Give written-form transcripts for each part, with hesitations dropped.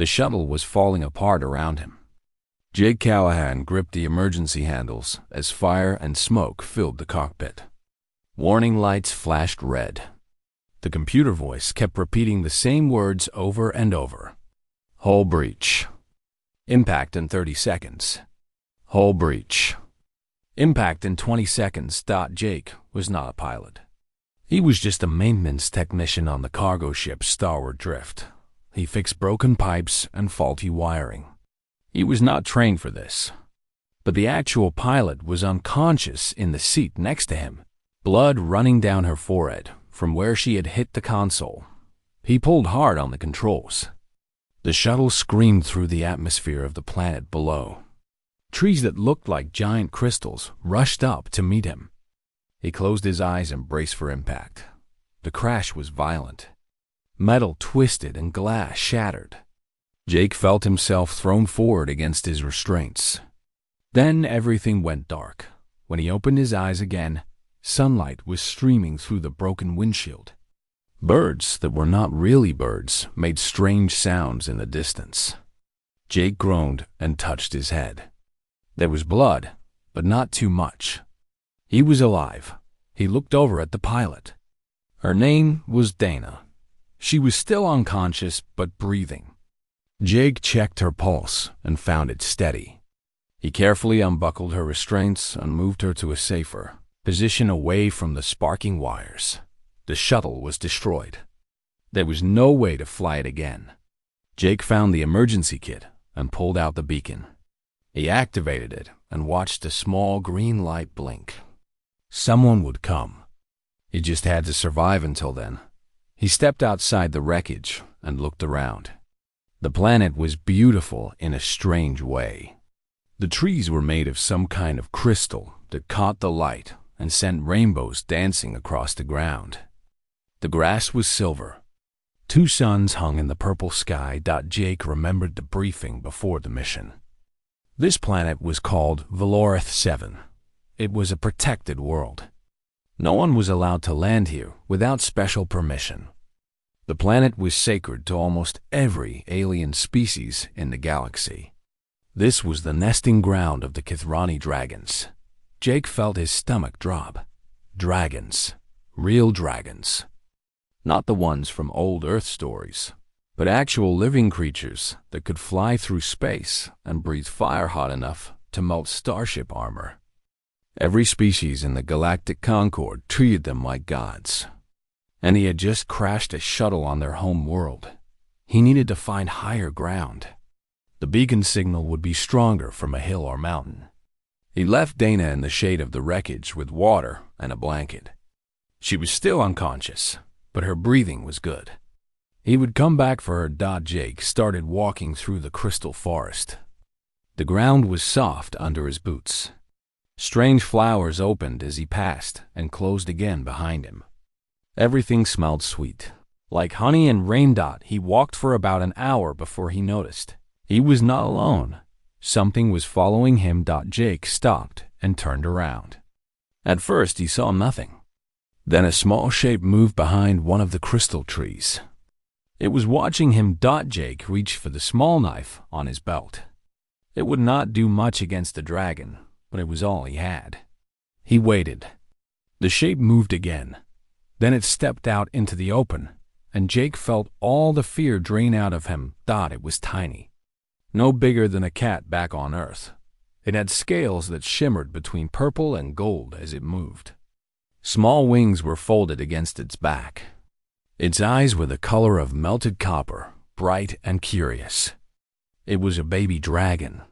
The shuttle was falling apart around him. Jake Callahan gripped the emergency handles as fire and smoke filled the cockpit. Warning lights flashed red. The computer voice kept repeating the same words over and over. Hull breach. Impact in 30 seconds. Hull breach. Impact in 20 seconds. Jake was not a pilot. He was just a maintenance technician on the cargo ship Starward Drift. He fixed broken pipes and faulty wiring. He was not trained for this. But the actual pilot was unconscious in the seat next to him, blood running down her forehead from where she had hit the console. He pulled hard on the controls. The shuttle screamed through the atmosphere of the planet below. Trees that looked like giant crystals rushed up to meet him. He closed his eyes and braced for impact. The crash was violent. Metal twisted and glass shattered. Jake felt himself thrown forward against his restraints. Then everything went dark. When he opened his eyes again, sunlight was streaming through the broken windshield. Birds that were not really birds made strange sounds in the distance. Jake groaned and touched his head. There was blood, but not too much. He was alive. He looked over at the pilot. Her name was Dana. She was still unconscious but breathing. Jake checked her pulse and found it steady. He carefully unbuckled her restraints and moved her to a safer position away from the sparking wires. The shuttle was destroyed. There was no way to fly it again. Jake found the emergency kit and pulled out the beacon. He activated it and watched a small green light blink. Someone would come. He just had to survive until then. He stepped outside the wreckage and looked around. The planet was beautiful in a strange way. The trees were made of some kind of crystal that caught the light and sent rainbows dancing across the ground. The grass was silver. 2 suns hung in the purple sky. Jake remembered the briefing before the mission. This planet was called Valorith 7. It was a protected world. No one was allowed to land here without special permission. The planet was sacred to almost every alien species in the galaxy. This was the nesting ground of the Kithrani dragons. Jake felt his stomach drop. Dragons. Real dragons. Not the ones from old Earth stories, but actual living creatures that could fly through space and breathe fire hot enough to melt starship armor. Every species in the Galactic Concord treated them like gods. And he had just crashed a shuttle on their home world. He needed to find higher ground. The beacon signal would be stronger from a hill or mountain. He left Dana in the shade of the wreckage with water and a blanket. She was still unconscious, but her breathing was good. He would come back for her. Jake started walking through the crystal forest. The ground was soft under his boots. Strange flowers opened as he passed and closed again behind him. Everything smelled sweet. Like honey and rain. He walked for about an hour before he noticed. He was not alone. Something was following him. Jake stopped and turned around. At first he saw nothing. Then a small shape moved behind one of the crystal trees. It was watching him. Jake reached for the small knife on his belt. It would not do much against the dragon, but it was all he had. He waited. The shape moved again. Then it stepped out into the open, and Jake felt all the fear drain out of him. It was tiny. No bigger than a cat back on Earth. It had scales that shimmered between purple and gold as it moved. Small wings were folded against its back. Its eyes were the color of melted copper, bright and curious. It was a baby dragon.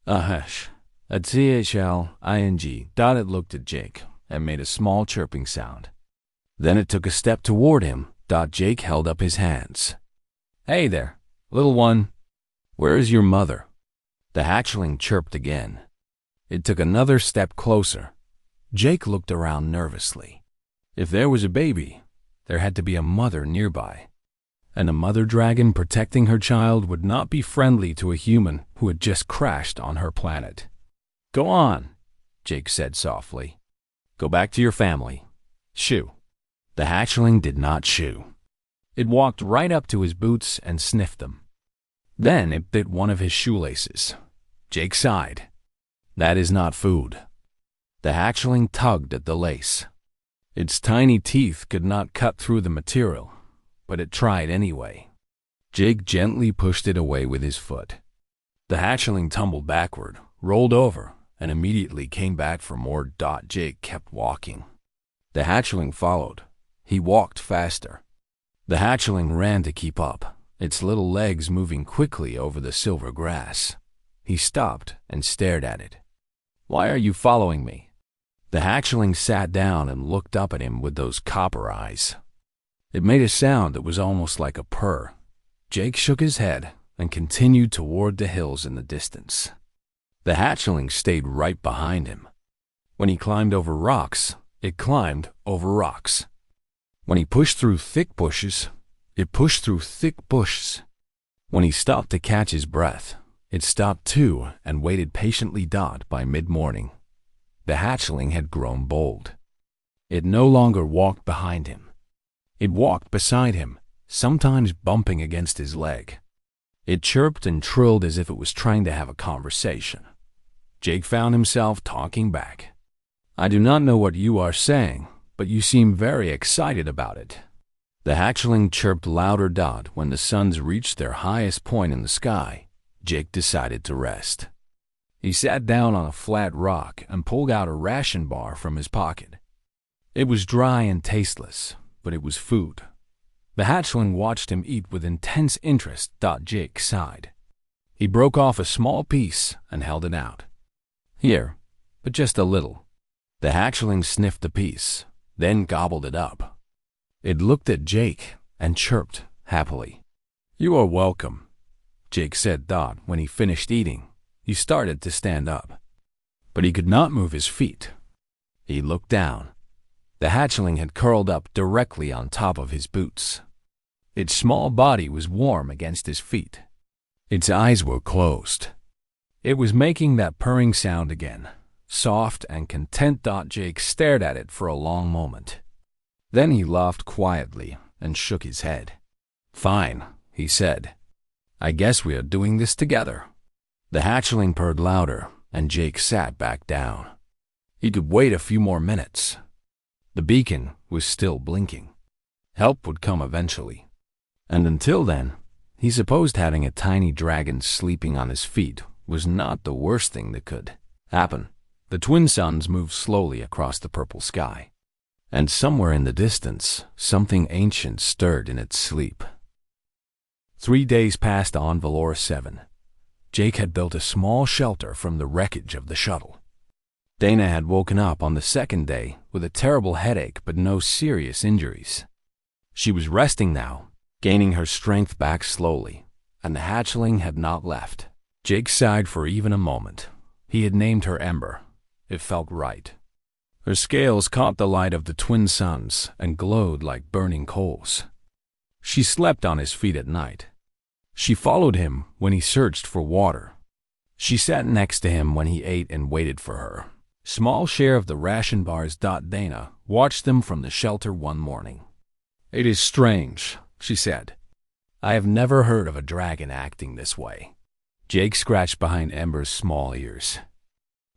Hush. A THLING. It looked at Jake and made a small chirping sound. Then it took a step toward him. Jake held up his hands. Hey there, little one. Where is your mother? The hatchling chirped again. It took another step closer. Jake looked around nervously. If there was a baby, there had to be a mother nearby. And a mother dragon protecting her child would not be friendly to a human who had just crashed on her planet. Go on, Jake said softly. Go back to your family. Shoo. The hatchling did not shoo. It walked right up to his boots and sniffed them. Then it bit one of his shoelaces. Jake sighed. That is not food. The hatchling tugged at the lace. Its tiny teeth could not cut through the material, but it tried anyway. Jake gently pushed it away with his foot. The hatchling tumbled backward, rolled over, and immediately came back for more. Jake kept walking. The hatchling followed. He walked faster. The hatchling ran to keep up, its little legs moving quickly over the silver grass. He stopped and stared at it. Why are you following me? The hatchling sat down and looked up at him with those copper eyes. It made a sound that was almost like a purr. Jake shook his head and continued toward the hills in the distance. The hatchling stayed right behind him. When he climbed over rocks, it climbed over rocks. When he pushed through thick bushes, it pushed through thick bushes. When he stopped to catch his breath, it stopped too and waited patiently. By mid-morning, the hatchling had grown bold. It no longer walked behind him. It walked beside him, sometimes bumping against his leg. It chirped and trilled as if it was trying to have a conversation. Jake found himself talking back. I do not know what you are saying, but you seem very excited about it. The hatchling chirped louder. When the suns reached their highest point in the sky, Jake decided to rest. He sat down on a flat rock and pulled out a ration bar from his pocket. It was dry and tasteless, but it was food. The hatchling watched him eat with intense interest. Jake sighed. He broke off a small piece and held it out. Here, but just a little. The hatchling sniffed the piece, then gobbled it up. It looked at Jake and chirped happily. You are welcome, Jake said. When he finished eating, he started to stand up. But he could not move his feet. He looked down. The hatchling had curled up directly on top of his boots. Its small body was warm against his feet. Its eyes were closed. It was making that purring sound again, soft and content. Jake stared at it for a long moment. Then he laughed quietly and shook his head. Fine, he said. I guess we are doing this together. The hatchling purred louder, and Jake sat back down. He could wait a few more minutes. The beacon was still blinking. Help would come eventually. And until then, he supposed having a tiny dragon sleeping on his feet was not the worst thing that could happen. The twin suns moved slowly across the purple sky. And somewhere in the distance, something ancient stirred in its sleep. 3 days passed on Valor 7. Jake had built a small shelter from the wreckage of the shuttle. Dana had woken up on the second day with a terrible headache but no serious injuries. She was resting now, gaining her strength back slowly, and the hatchling had not left. Jake sighed for even a moment. He had named her Ember. It felt right. Her scales caught the light of the twin suns and glowed like burning coals. She slept on his feet at night. She followed him when he searched for water. She sat next to him when he ate and waited for her. Small share of the ration bars. Dana watched them from the shelter one morning. It is strange, she said. I have never heard of a dragon acting this way. Jake scratched behind Ember's small ears.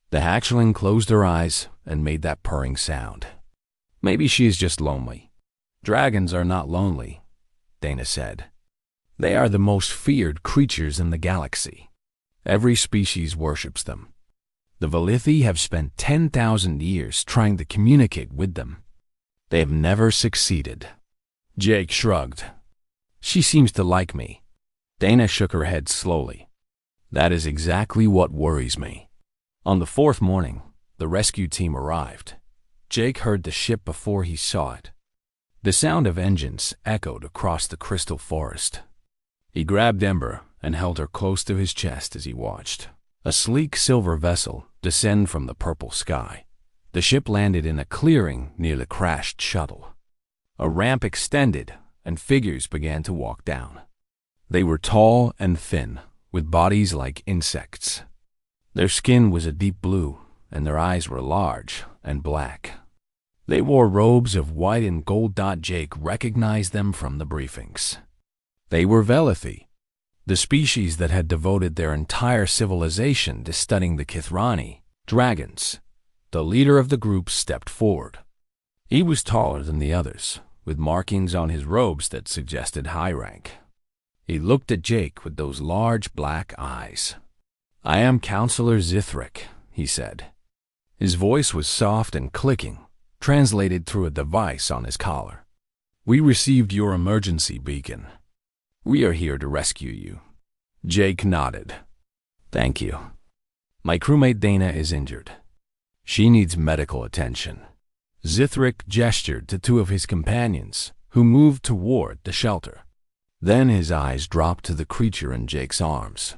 The hatchling closed her eyes and made that purring sound. Maybe she is just lonely. Dragons are not lonely, Dana said. They are the most feared creatures in the galaxy. Every species worships them. The Valithi have spent 10,000 years trying to communicate with them. They have never succeeded. Jake shrugged. She seems to like me. Dana shook her head slowly. That is exactly what worries me. On the fourth morning, the rescue team arrived. Jake heard the ship before he saw it. The sound of engines echoed across the crystal forest. He grabbed Ember and held her close to his chest as he watched a sleek silver vessel descend from the purple sky. The ship landed in a clearing near the crashed shuttle. A ramp extended and figures began to walk down. They were tall and thin, with bodies like insects. Their skin was a deep blue, and their eyes were large and black. They wore robes of white and gold. Jake recognized them from the briefings. They were Valithi. The species that had devoted their entire civilization to studying the Kithrani, dragons. The leader of the group stepped forward. He was taller than the others, with markings on his robes that suggested high rank. He looked at Jake with those large black eyes. "I am Counselor Zithric," he said. His voice was soft and clicking, translated through a device on his collar. "We received your emergency beacon. We are here to rescue you." Jake nodded. "Thank you. My crewmate Dana is injured. She needs medical attention." Zithric gestured to two of his companions, who moved toward the shelter. Then his eyes dropped to the creature in Jake's arms.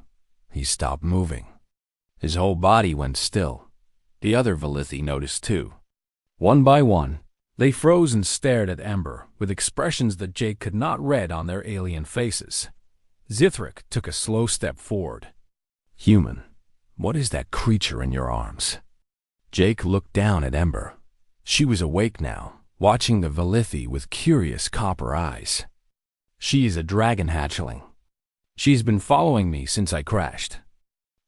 He stopped moving. His whole body went still. The other Valithi noticed too. One by one, they froze and stared at Ember with expressions that Jake could not read on their alien faces. Zithric took a slow step forward. "Human, what is that creature in your arms?" Jake looked down at Ember. She was awake now, watching the Valithi with curious copper eyes. "She is a dragon hatchling. She's been following me since I crashed.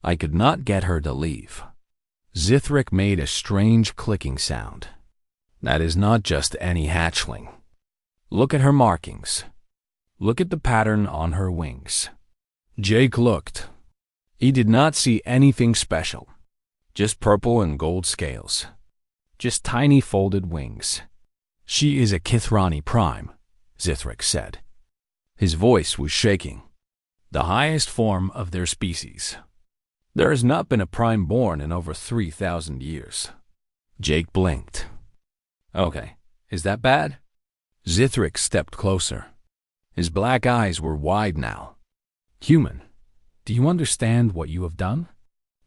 I could not get her to leave." Zithric made a strange clicking sound. "That is not just any hatchling. Look at her markings. Look at the pattern on her wings." Jake looked. He did not see anything special. Just purple and gold scales. Just tiny folded wings. "She is a Kithrani prime," Zithric said. His voice was shaking. "The highest form of their species. There has not been a prime born in over 3,000 years. Jake blinked. "Okay, is that bad?" Zithric stepped closer. His black eyes were wide now. "Human, do you understand what you have done?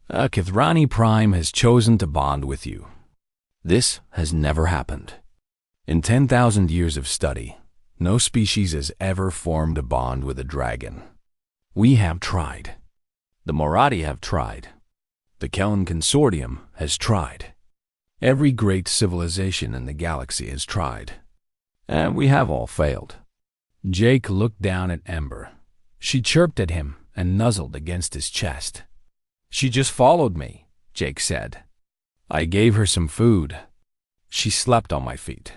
A Kithrani prime has chosen to bond with you. This has never happened. In 10,000 years of study, no species has ever formed a bond with a dragon. We have tried. The Moradi have tried. The Kellen Consortium has tried. Every great civilization in the galaxy has tried. And we have all failed." Jake looked down at Ember. She chirped at him and nuzzled against his chest. "She just followed me," Jake said. "I gave her some food. She slept on my feet.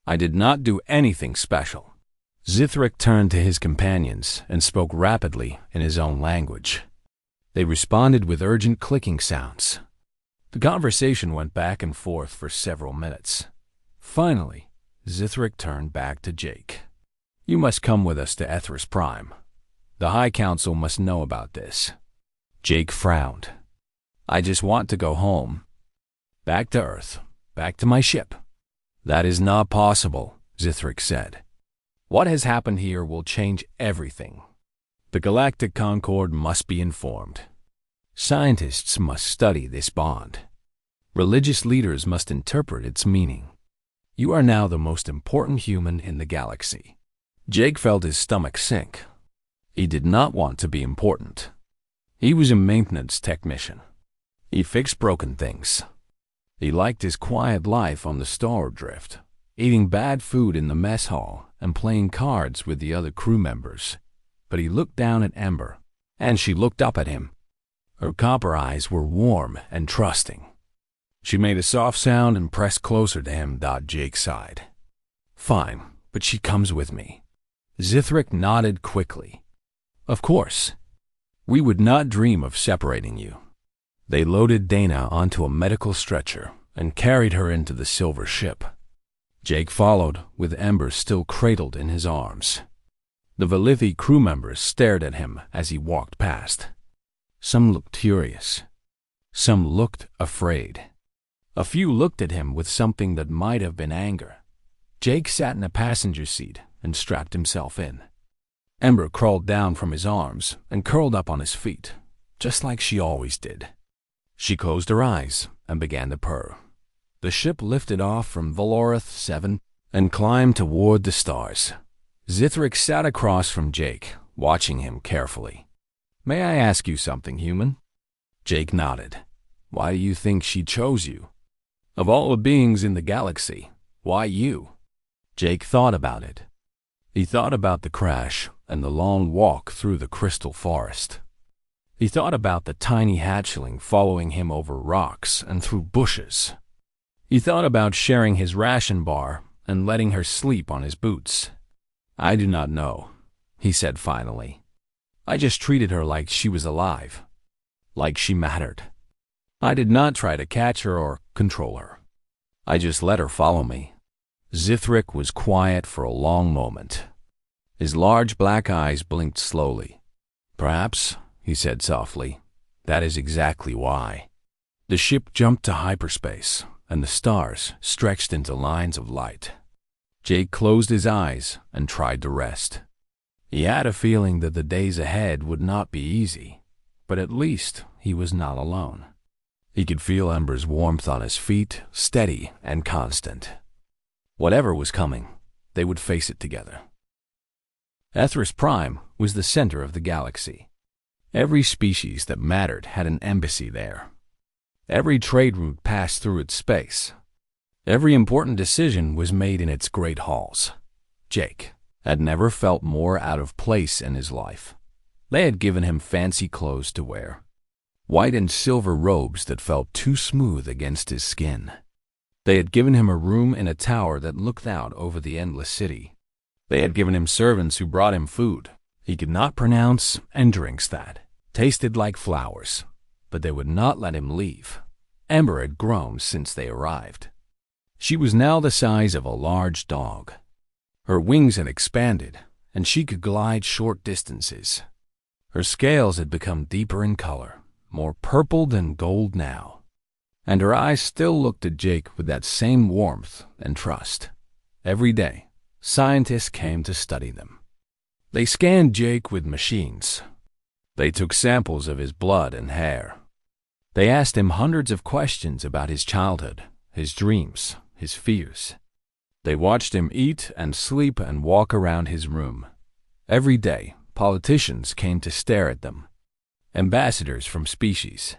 I did not do anything special." Zithric turned to his companions and spoke rapidly in his own language. They responded with urgent clicking sounds. The conversation went back and forth for several minutes. Finally, Zithric turned back to Jake. "You must come with us to Ethris Prime. The High Council must know about this." Jake frowned. "I just want to go home. Back to Earth. Back to my ship." "That is not possible," Zithric said. "What has happened here will change everything. The Galactic Concord must be informed. Scientists must study this bond. Religious leaders must interpret its meaning. You are now the most important human in the galaxy." Jake felt his stomach sink. He did not want to be important. He was a maintenance technician. He fixed broken things. He liked his quiet life on the Star Drift, eating bad food in the mess hall and playing cards with the other crew members. But he looked down at Ember, and she looked up at him. Her copper eyes were warm and trusting. She made a soft sound and pressed closer to him. Jake sighed. "Fine, but she comes with me." Zithric nodded quickly. "Of course. We would not dream of separating you." They loaded Dana onto a medical stretcher and carried her into the silver ship. Jake followed, with Ember still cradled in his arms. The Valithi crew members stared at him as he walked past. Some looked curious. Some looked afraid. A few looked at him with something that might have been anger. Jake sat in a passenger seat and strapped himself in. Ember crawled down from his arms and curled up on his feet, just like she always did. She closed her eyes and began to purr. The ship lifted off from Valorith 7 and climbed toward the stars. Zithric sat across from Jake, watching him carefully. "May I ask you something, human?" Jake nodded. "Why do you think she chose you? Of all the beings in the galaxy, why you?" Jake thought about it. He thought about the crash and the long walk through the crystal forest. He thought about the tiny hatchling following him over rocks and through bushes. He thought about sharing his ration bar and letting her sleep on his boots. "I do not know," he said finally. "I just treated her like she was alive, like she mattered. I did not try to catch her or control her. I just let her follow me." Zithrik was quiet for a long moment. His large black eyes blinked slowly. "Perhaps," he said softly, "that is exactly why." The ship jumped to hyperspace, and the stars stretched into lines of light. Jake closed his eyes and tried to rest. He had a feeling that the days ahead would not be easy, but at least he was not alone. He could feel Ember's warmth on his feet, steady and constant. Whatever was coming, they would face it together. Ethris Prime was the center of the galaxy. Every species that mattered had an embassy there. Every trade route passed through its space. Every important decision was made in its great halls. Jake had never felt more out of place in his life. They had given him fancy clothes to wear, white and silver robes that felt too smooth against his skin. They had given him a room in a tower that looked out over the endless city. They had given him servants who brought him food he could not pronounce and drinks that tasted like flowers, but they would not let him leave. Ember had grown since they arrived. She was now the size of a large dog. Her wings had expanded, and she could glide short distances. Her scales had become deeper in color, more purple than gold now, and her eyes still looked at Jake with that same warmth and trust. Every day, scientists came to study them. They scanned Jake with machines. They took samples of his blood and hair. They asked him hundreds of questions about his childhood, his dreams, his fears. They watched him eat and sleep and walk around his room. Every day, politicians came to stare at them. Ambassadors from species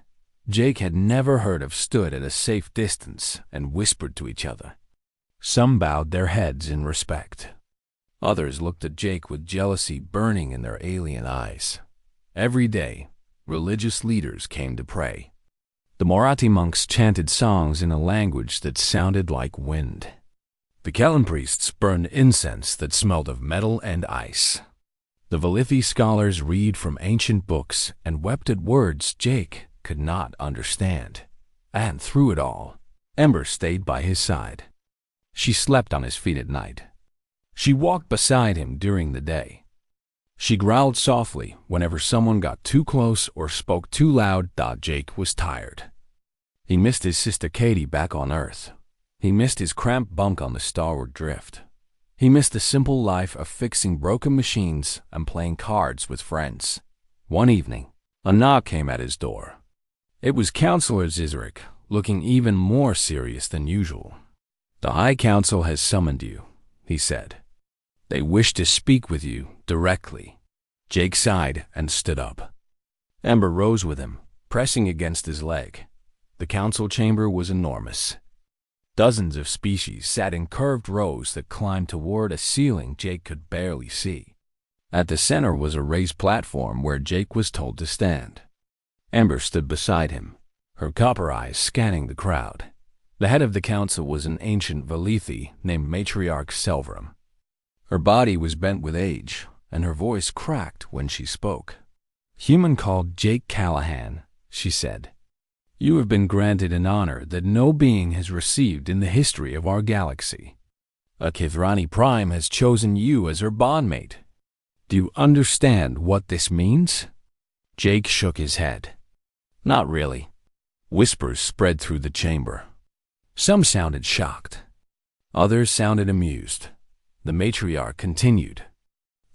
Jake had never heard of stood at a safe distance and whispered to each other. Some bowed their heads in respect. Others looked at Jake with jealousy burning in their alien eyes. Every day, religious leaders came to pray. The Moratti monks chanted songs in a language that sounded like wind. The Kellen priests burned incense that smelled of metal and ice. The Valithi scholars read from ancient books and wept at words Jake could not understand. And through it all, Ember stayed by his side. She slept on his feet at night. She walked beside him during the day. She growled softly whenever someone got too close or spoke too loud. Jake was tired. He missed his sister Katie back on Earth. He missed his cramped bunk on the starward drift. He missed the simple life of fixing broken machines and playing cards with friends. One evening, a knock came at his door. It was Counselor Zizrik, looking even more serious than usual. "The High Council has summoned you," he said. "They wish to speak with you directly." Jake sighed and stood up. Ember rose with him, pressing against his leg. The council chamber was enormous. Dozens of species sat in curved rows that climbed toward a ceiling Jake could barely see. At the center was a raised platform where Jake was told to stand. Ember stood beside him, her copper eyes scanning the crowd. The head of the council was an ancient Valithi named Matriarch Selvrum. Her body was bent with age, and her voice cracked when she spoke. "Human called Jake Callahan," she said. "You have been granted an honor that no being has received in the history of our galaxy. A Kithrani Prime has chosen you as her bondmate. Do you understand what this means?" Jake shook his head. "Not really." Whispers spread through the chamber. Some sounded shocked. Others sounded amused. The matriarch continued.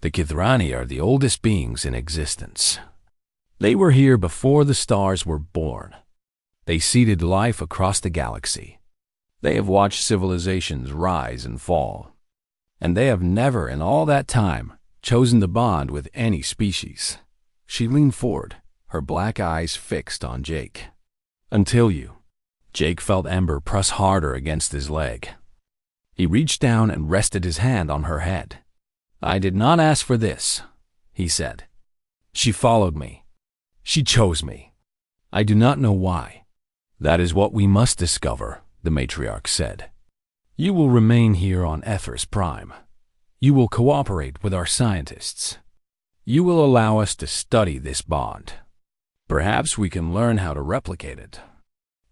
"The Kithrani are the oldest beings in existence. They were here before the stars were born. They seeded life across the galaxy. They have watched civilizations rise and fall. And they have never in all that time chosen to bond with any species." She leaned forward, her black eyes fixed on Jake. "Until you." Jake felt Ember press harder against his leg. He reached down and rested his hand on her head. "I did not ask for this," he said. She followed me. She chose me. I do not know why. That is what we must discover, the matriarch said. You will remain here on Ethers Prime. You will cooperate with our scientists. You will allow us to study this bond. Perhaps we can learn how to replicate it.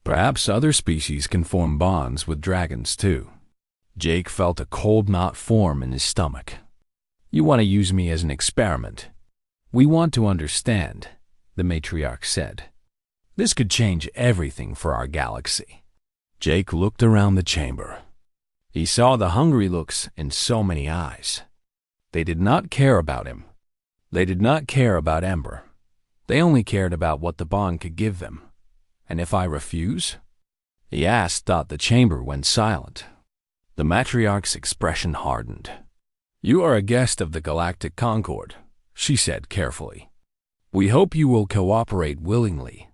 Perhaps other species can form bonds with dragons too. Jake felt a cold knot form in his stomach. You want to use me as an experiment. We want to understand, the matriarch said. This could change everything for our galaxy. Jake looked around the chamber. He saw the hungry looks in so many eyes. They did not care about him. They did not care about Ember. They only cared about what the bond could give them. And if I refuse? He asked. The chamber went silent. The matriarch's expression hardened. You are a guest of the Galactic Concord, she said carefully. We hope you will cooperate willingly,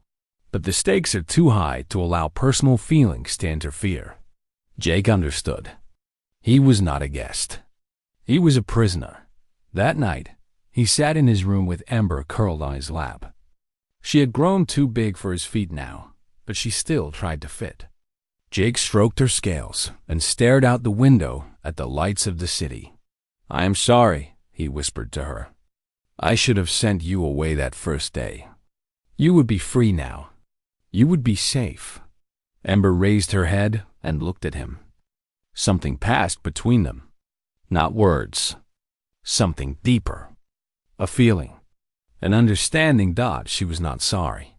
but the stakes are too high to allow personal feelings to interfere. Jake understood. He was not a guest. He was a prisoner. That night, he sat in his room with Ember curled on his lap. She had grown too big for his feet now, but she still tried to fit. Jake stroked her scales and stared out the window at the lights of the city. I am sorry, he whispered to her. I should have sent you away that first day. You would be free now. You would be safe. Ember raised her head and looked at him. Something passed between them. Not words. Something deeper. A feeling. An understanding. She was not sorry.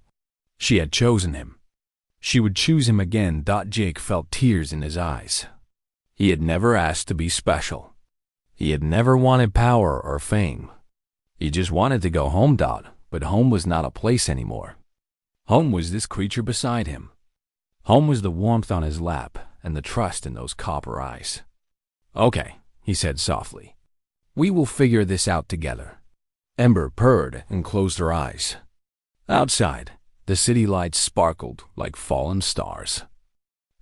She had chosen him. She would choose him again. Jake felt tears in his eyes. He had never asked to be special. He had never wanted power or fame. He just wanted to go home. But home was not a place anymore. Home was this creature beside him. Home was the warmth on his lap and the trust in those copper eyes. Okay, he said softly. We will figure this out together. Ember purred and closed her eyes. Outside, the city lights sparkled like fallen stars.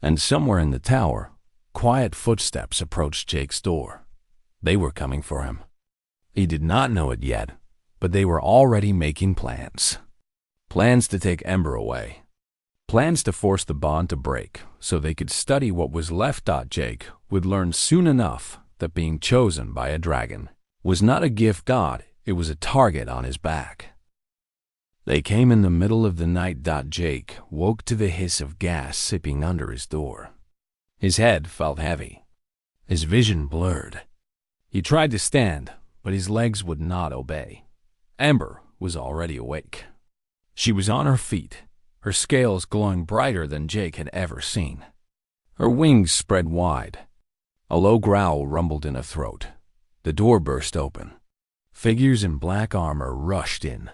And somewhere in the tower, quiet footsteps approached Jake's door. They were coming for him. He did not know it yet, but they were already making plans. Plans to take Ember away. Plans to force the bond to break so they could study what was left. Jake would learn soon enough that being chosen by a dragon was not a gift. It was a target on his back. They came in the middle of the night. Jake woke to the hiss of gas sipping under his door. His head felt heavy. His vision blurred. He tried to stand, but his legs would not obey. Ember was already awake. She was on her feet, her scales glowing brighter than Jake had ever seen. Her wings spread wide. A low growl rumbled in her throat. The door burst open. Figures in black armor rushed in,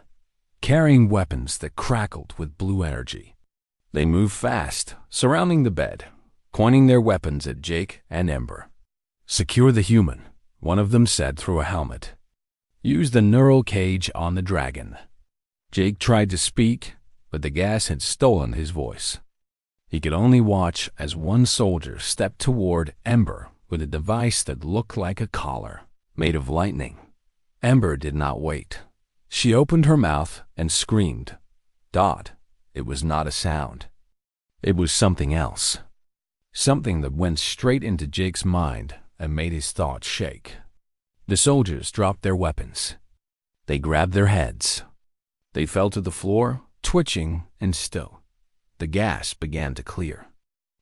carrying weapons that crackled with blue energy. They moved fast, surrounding the bed, pointing their weapons at Jake and Ember. Secure the human, one of them said through a helmet. Use the neural cage on the dragon. Jake tried to speak, but the gas had stolen his voice. He could only watch as one soldier stepped toward Ember with a device that looked like a collar, made of lightning. Ember did not wait. She opened her mouth and screamed. It was not a sound. It was something else. Something that went straight into Jake's mind and made his thoughts shake. The soldiers dropped their weapons. They grabbed their heads. They fell to the floor, twitching and still. The gas began to clear.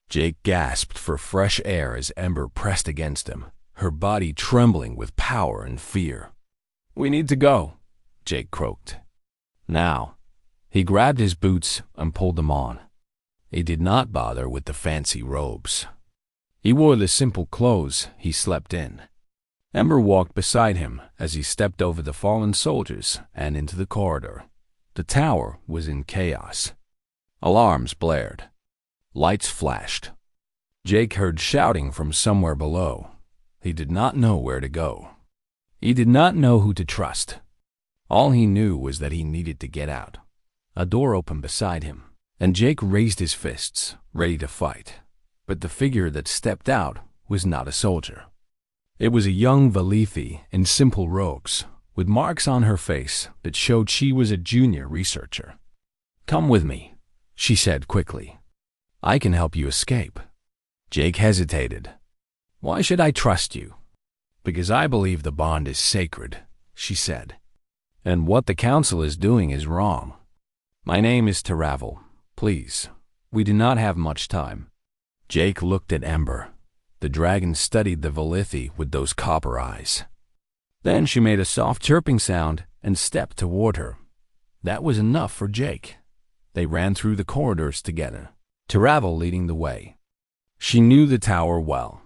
Jake gasped for fresh air as Ember pressed against him, her body trembling with power and fear. We need to go, Jake croaked. Now. He grabbed his boots and pulled them on. He did not bother with the fancy robes. He wore the simple clothes he slept in. Ember walked beside him as he stepped over the fallen soldiers and into the corridor. The tower was in chaos. Alarms blared. Lights flashed. Jake heard shouting from somewhere below. He did not know where to go. He did not know who to trust. All he knew was that he needed to get out. A door opened beside him, and Jake raised his fists, ready to fight. But the figure that stepped out was not a soldier. It was a young Valithi in simple robes, with marks on her face that showed she was a junior researcher. "Come with me," she said quickly. "I can help you escape." Jake hesitated. "Why should I trust you?" "Because I believe the bond is sacred," she said. "And what the council is doing is wrong. My name is Taravel. Please, we do not have much time." Jake looked at Ember. The dragon studied the Valithi with those copper eyes. Then she made a soft chirping sound and stepped toward her. That was enough for Jake. They ran through the corridors together, Taravel leading the way. She knew the tower well.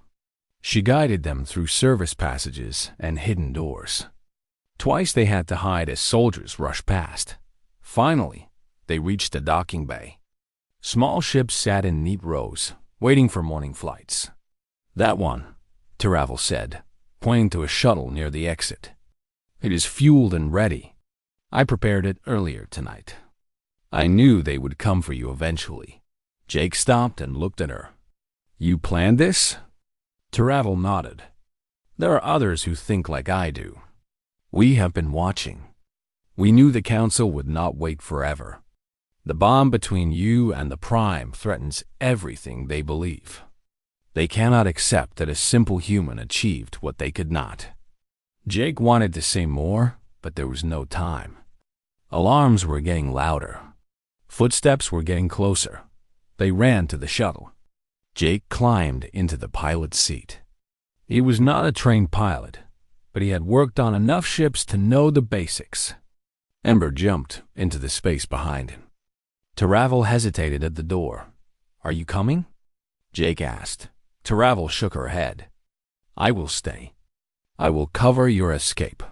She guided them through service passages and hidden doors. Twice they had to hide as soldiers rushed past. Finally, they reached a docking bay. Small ships sat in neat rows, waiting for morning flights. "That one," Taravel said, pointing to a shuttle near the exit. "It is fueled and ready. I prepared it earlier tonight. I knew they would come for you eventually." Jake stopped and looked at her. "You planned this?" Taravel nodded. "There are others who think like I do. We have been watching. We knew the council would not wait forever. The bond between you and the Prime threatens everything they believe. They cannot accept that a simple human achieved what they could not." Jake wanted to say more, but there was no time. Alarms were getting louder. Footsteps were getting closer. They ran to the shuttle. Jake climbed into the pilot's seat. He was not a trained pilot, but he had worked on enough ships to know the basics. Ember jumped into the space behind him. Taravel hesitated at the door. "Are you coming?" Jake asked. Taravel shook her head. "I will stay. I will cover your escape.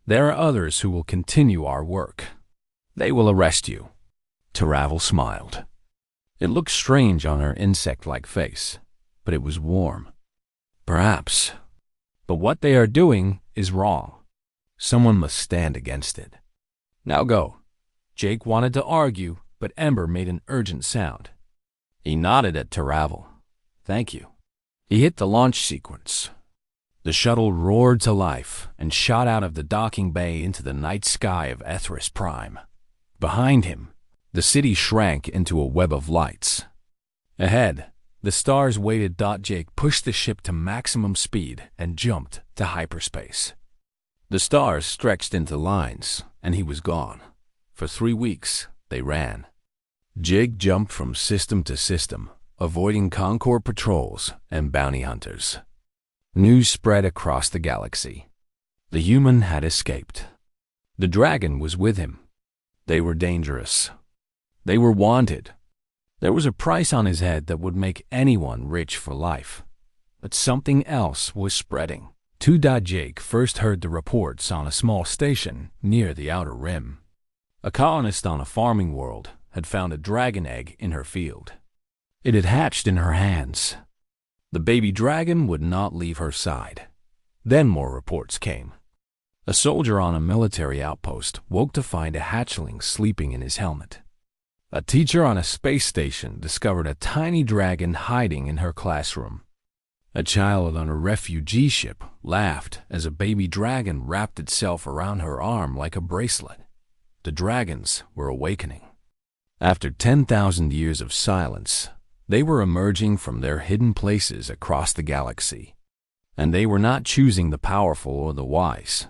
There are others who will continue our work. They will arrest you." Taravel smiled. It looked strange on her insect-like face, but it was warm. "Perhaps. But what they are doing is wrong. Someone must stand against it. Now go." Jake wanted to argue, but Ember made an urgent sound. He nodded at Taravel. "Thank you." He hit the launch sequence. The shuttle roared to life and shot out of the docking bay into the night sky of Ethris Prime. Behind him, the city shrank into a web of lights. Ahead, the stars waited. Jake pushed the ship to maximum speed and jumped to hyperspace. The stars stretched into lines, and he was gone. For 3 weeks, they ran. Jake jumped from system to system, avoiding Concord patrols and bounty hunters. News spread across the galaxy. The human had escaped. The dragon was with him. They were dangerous. They were wanted. There was a price on his head that would make anyone rich for life. But something else was spreading. Jake first heard the reports on a small station near the Outer Rim. A colonist on a farming world had found a dragon egg in her field. It had hatched in her hands. The baby dragon would not leave her side. Then more reports came. A soldier on a military outpost woke to find a hatchling sleeping in his helmet. A teacher on a space station discovered a tiny dragon hiding in her classroom. A child on a refugee ship laughed as a baby dragon wrapped itself around her arm like a bracelet. The dragons were awakening. After 10,000 years of silence, they were emerging from their hidden places across the galaxy. And they were not choosing the powerful or the wise.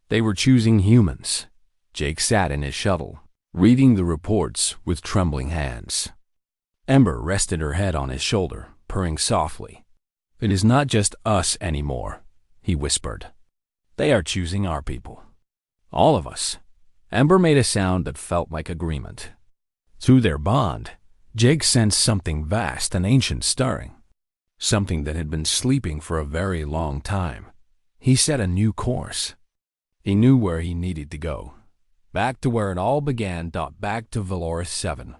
They were choosing humans. Jake sat in his shuttle, reading the reports with trembling hands. Ember rested her head on his shoulder, purring softly. "It is not just us anymore," he whispered. "They are choosing our people. All of us." Ember made a sound that felt like agreement. Through their bond, Jake sensed something vast and ancient stirring, something that had been sleeping for a very long time. He set a new course. He knew where he needed to go. Back to where it all began. Back to Valoris 7.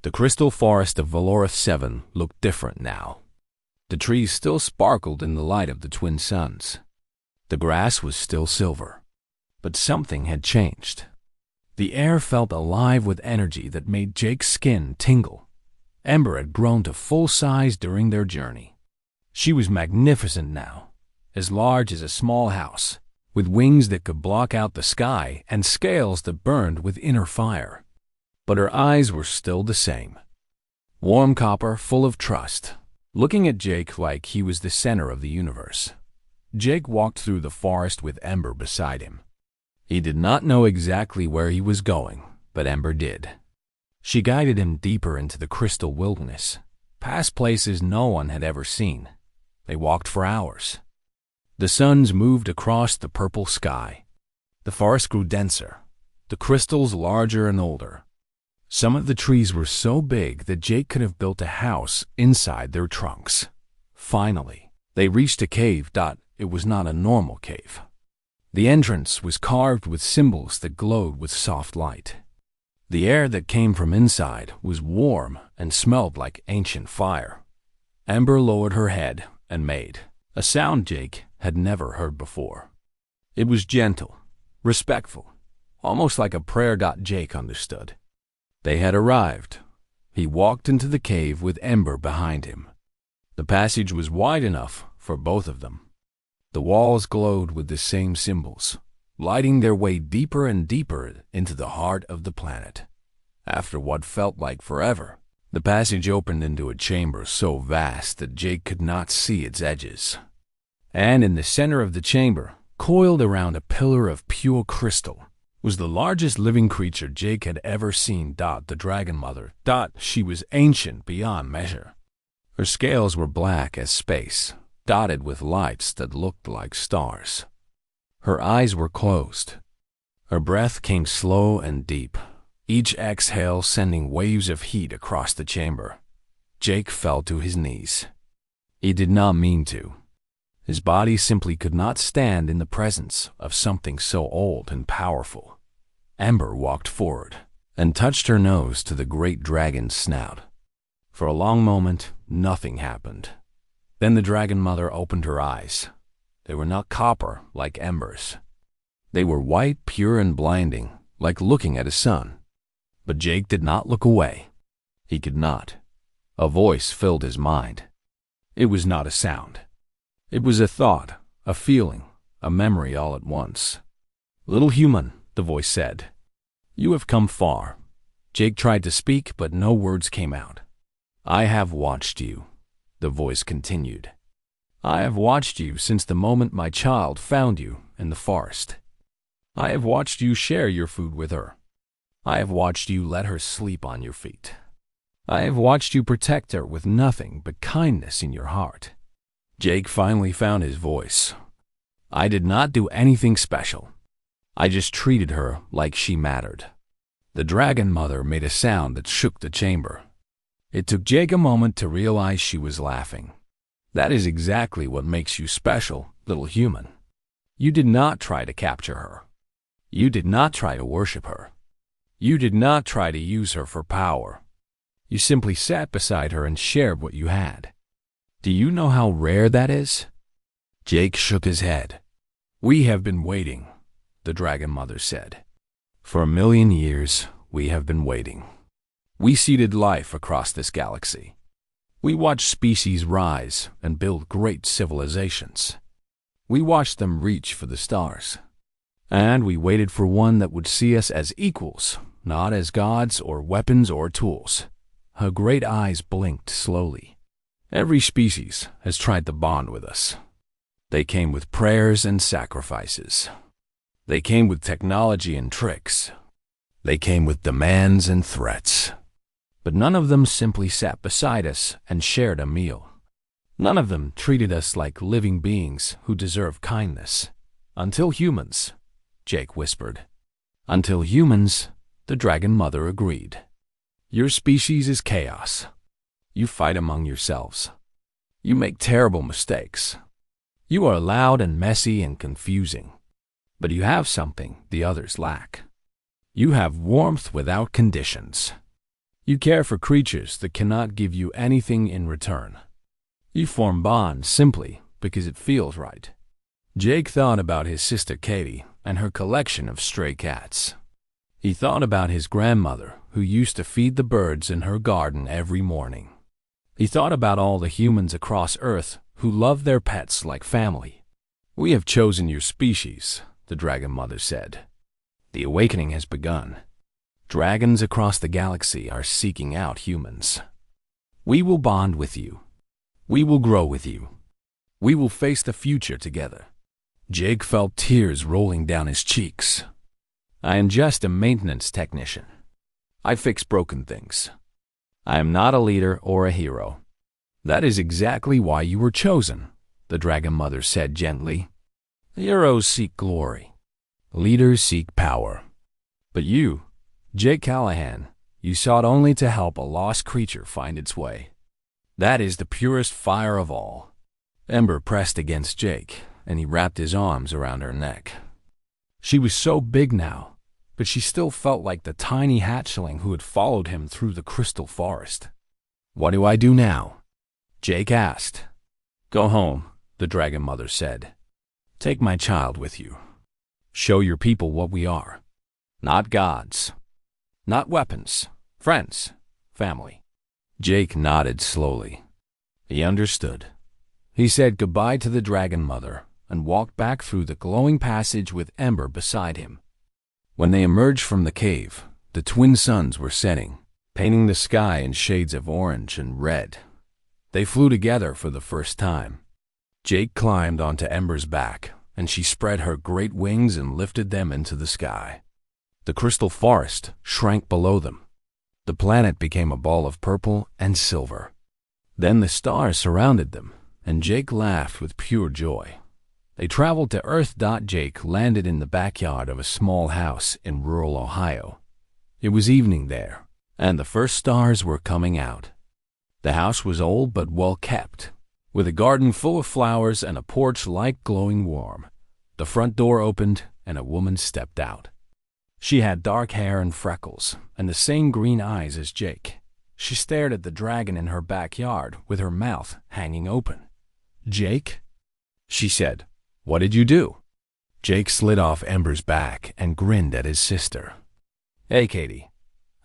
The crystal forest of Valoris 7 looked different now. The trees still sparkled in the light of the twin suns. The grass was still silver. But something had changed. The air felt alive with energy that made Jake's skin tingle. Ember had grown to full size during their journey. She was magnificent now, as large as a small house, with wings that could block out the sky and scales that burned with inner fire. But her eyes were still the same. Warm copper, full of trust, looking at Jake like he was the center of the universe. Jake walked through the forest with Ember beside him. He did not know exactly where he was going, but Ember did. She guided him deeper into the crystal wilderness, past places no one had ever seen. They walked for hours. The suns moved across the purple sky. The forest grew denser, the crystals larger and older. Some of the trees were so big that Jake could have built a house inside their trunks. Finally, they reached a cave. It was not a normal cave. The entrance was carved with symbols that glowed with soft light. The air that came from inside was warm and smelled like ancient fire. Ember lowered her head and made a sound Jake had never heard before. It was gentle, respectful, almost like a prayer. Jake understood. They had arrived. He walked into the cave with Ember behind him. The passage was wide enough for both of them. The walls glowed with the same symbols, lighting their way deeper and deeper into the heart of the planet. After what felt like forever, the passage opened into a chamber so vast that Jake could not see its edges. And in the center of the chamber, coiled around a pillar of pure crystal, was the largest living creature Jake had ever seen. The Dragon Mother. She was ancient beyond measure. Her scales were black as space, dotted with lights that looked like stars. Her eyes were closed. Her breath came slow and deep, each exhale sending waves of heat across the chamber. Jake fell to his knees. He did not mean to. His body simply could not stand in the presence of something so old and powerful. Ember walked forward and touched her nose to the great dragon's snout. For a long moment, nothing happened. Then the Dragon Mother opened her eyes. They were not copper like Ember's. They were white, pure, and blinding, like looking at a sun. But Jake did not look away. He could not. A voice filled his mind. It was not a sound. It was a thought, a feeling, a memory all at once. "Little human," the voice said, "you have come far." Jake tried to speak, but no words came out. "I have watched you," the voice continued. "I have watched you since the moment my child found you in the forest. I have watched you share your food with her. I have watched you let her sleep on your feet. I have watched you protect her with nothing but kindness in your heart." Jake finally found his voice. "I did not do anything special. I just treated her like she mattered." The Dragon Mother made a sound that shook the chamber. It took Jake a moment to realize she was laughing. "That is exactly what makes you special, little human. You did not try to capture her. You did not try to worship her. You did not try to use her for power. You simply sat beside her and shared what you had. Do you know how rare that is?" Jake shook his head. "We have been waiting," the Dragon Mother said. "For 1,000,000 years, we have been waiting. We seeded life across this galaxy. We watched species rise and build great civilizations. We watched them reach for the stars. And we waited for one that would see us as equals, not as gods or weapons or tools." Her great eyes blinked slowly. "Every species has tried to bond with us. They came with prayers and sacrifices. They came with technology and tricks. They came with demands and threats. But none of them simply sat beside us and shared a meal. None of them treated us like living beings who deserve kindness. Until humans," Jake whispered. "Until humans," the Dragon Mother agreed. "Your species is chaos. You fight among yourselves. You make terrible mistakes. You are loud and messy and confusing. But you have something the others lack. You have warmth without conditions. You care for creatures that cannot give you anything in return. You form bonds simply because it feels right." Jake thought about his sister Katie and her collection of stray cats. He thought about his grandmother who used to feed the birds in her garden every morning. He thought about all the humans across Earth who loved their pets like family. "We have chosen your species," the Dragon Mother said. "The awakening has begun. Dragons across the galaxy are seeking out humans. We will bond with you. We will grow with you. We will face the future together." Jake felt tears rolling down his cheeks. "I am just a maintenance technician. I fix broken things. I am not a leader or a hero." "That is exactly why you were chosen," the Dragon Mother said gently. "Heroes seek glory. Leaders seek power. But you, Jake Callahan, you sought only to help a lost creature find its way. That is the purest fire of all." Ember pressed against Jake, and he wrapped his arms around her neck. She was so big now, but she still felt like the tiny hatchling who had followed him through the crystal forest. "What do I do now?" Jake asked. "Go home," the Dragon Mother said. "Take my child with you. Show your people what we are. Not gods. Not weapons. Friends. Family." Jake nodded slowly. He understood. He said goodbye to the Dragon Mother and walked back through the glowing passage with Ember beside him. When they emerged from the cave, the twin suns were setting, painting the sky in shades of orange and red. They flew together for the first time. Jake climbed onto Ember's back, and she spread her great wings and lifted them into the sky. The crystal forest shrank below them. The planet became a ball of purple and silver. Then the stars surrounded them, and Jake laughed with pure joy. They traveled to Earth. Jake landed in the backyard of a small house in rural Ohio. It was evening there, and the first stars were coming out. The house was old but well kept, with a garden full of flowers and a porch light glowing warm. The front door opened, and a woman stepped out. She had dark hair and freckles, and the same green eyes as Jake. She stared at the dragon in her backyard with her mouth hanging open. "Jake?" she said. "What did you do?" Jake slid off Ember's back and grinned at his sister. "Hey, Katie.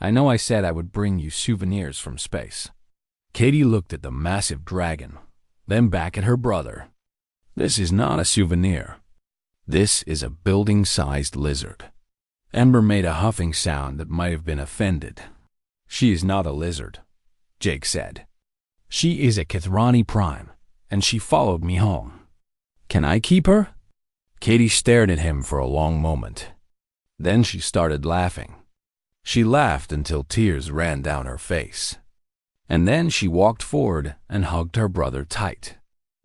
I know I said I would bring you souvenirs from space." Katie looked at the massive dragon, then back at her brother. "This is not a souvenir. This is a building-sized lizard." Ember made a huffing sound that might have been offended. "She is not a lizard," Jake said. "She is a Kithrani Prime, and she followed me home. Can I keep her?" Katie stared at him for a long moment. Then she started laughing. She laughed until tears ran down her face. And then she walked forward and hugged her brother tight.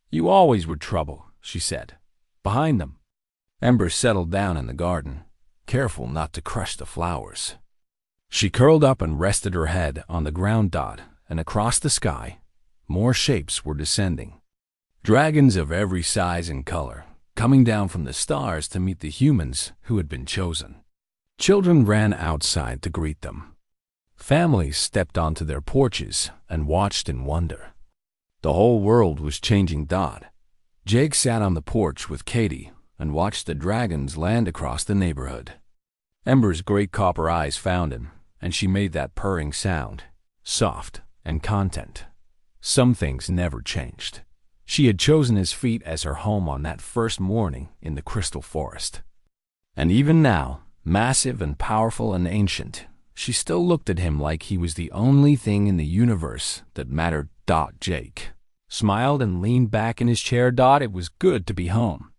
"You always were trouble," she said. "Behind them." Ember settled down in the garden, careful not to crush the flowers. She curled up and rested her head on the ground. And across the sky, more shapes were descending. Dragons of every size and color, coming down from the stars to meet the humans who had been chosen. Children ran outside to greet them. Families stepped onto their porches and watched in wonder. The whole world was changing. Jake sat on the porch with Katie and watched the dragons land across the neighborhood. Ember's great copper eyes found him, and she made that purring sound, soft and content. Some things never changed. She had chosen his feet as her home on that first morning in the crystal forest. And even now, massive and powerful and ancient, she still looked at him like he was the only thing in the universe that mattered. Jake smiled and leaned back in his chair. It was good to be home.